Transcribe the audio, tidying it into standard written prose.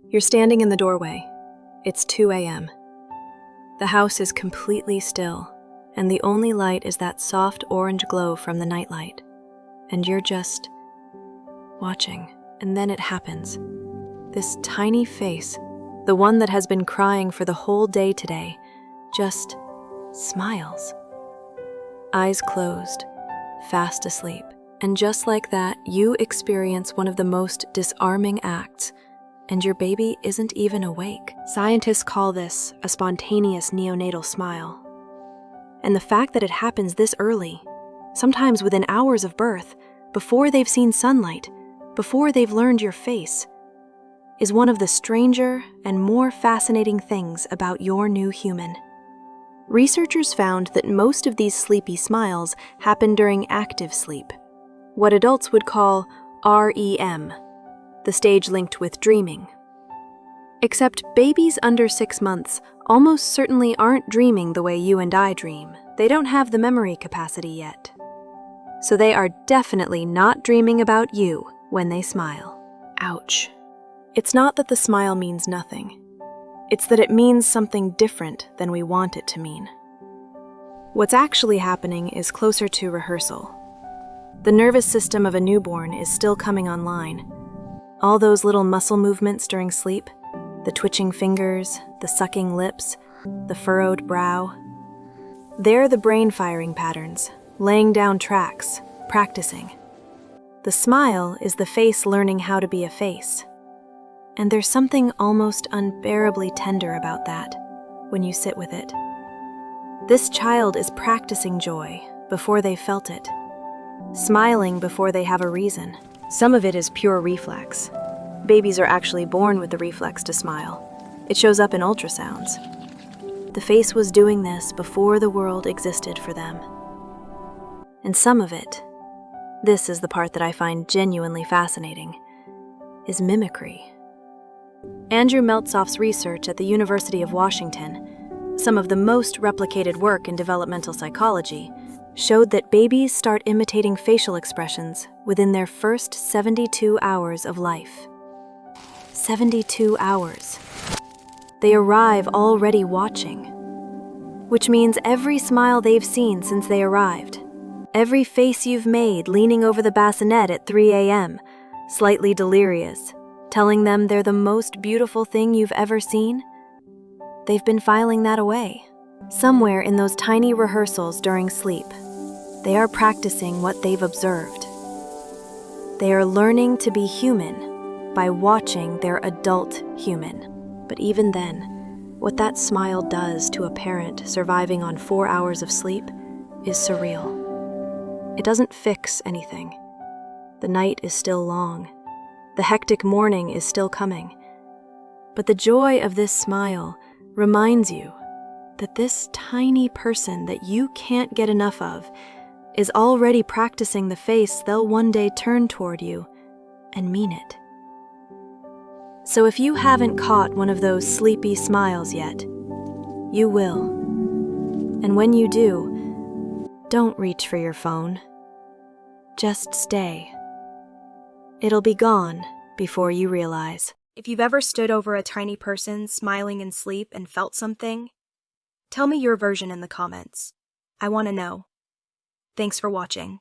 You're standing in the doorway. It's 2 a.m. The house is completely still, and the only light is that soft orange glow from the nightlight. And you're just watching, and then it happens. This tiny face, the one that has been crying for the whole day today, just smiles. Eyes closed, fast asleep. And just like that, you experience one of the most disarming acts, and your baby isn't even awake. Scientists call this a spontaneous neonatal smile. And the fact that it happens this early, sometimes within hours of birth, before they've seen sunlight, before they've learned your face, is one of the stranger and more fascinating things about your new human. Researchers found that most of these sleepy smiles happen during active sleep, what adults would call REM, the stage linked with dreaming. Except babies under 6 months almost certainly aren't dreaming the way you and I dream. They don't have the memory capacity yet. So they are definitely not dreaming about you when they smile. Ouch. It's not that the smile means nothing. It's that it means something different than we want it to mean. What's actually happening is closer to rehearsal. The nervous system of a newborn is still coming online. All those little muscle movements during sleep, the twitching fingers, the sucking lips, the furrowed brow. They're the brain firing patterns, laying down tracks, practicing. The smile is the face learning how to be a face. And there's something almost unbearably tender about that when you sit with it. This child is practicing joy before they felt it, smiling before they have a reason. Some of it is pure reflex. Babies are actually born with the reflex to smile. It shows up in ultrasounds. The face was doing this before the world existed for them. And some of it, this is the part that I find genuinely fascinating, is mimicry. Andrew Meltzoff's research at the University of Washington, some of the most replicated work in developmental psychology, showed that babies start imitating facial expressions within their first 72 hours of life. 72 hours. They arrive already watching, which means every smile they've seen since they arrived, every face you've made leaning over the bassinet at 3 a.m., slightly delirious, telling them they're the most beautiful thing you've ever seen, they've been filing that away. Somewhere in those tiny rehearsals during sleep, they are practicing what they've observed. They are learning to be human by watching their adult human. But even then, what that smile does to a parent surviving on 4 hours of sleep is surreal. It doesn't fix anything. The night is still long. The hectic morning is still coming. But the joy of this smile reminds you that this tiny person that you can't get enough of is already practicing the face they'll one day turn toward you and mean it. So if you haven't caught one of those sleepy smiles yet, you will. And when you do, don't reach for your phone. Just stay. It'll be gone before you realize. If you've ever stood over a tiny person smiling in sleep and felt something, tell me your version in the comments. I want to know. Thanks for watching.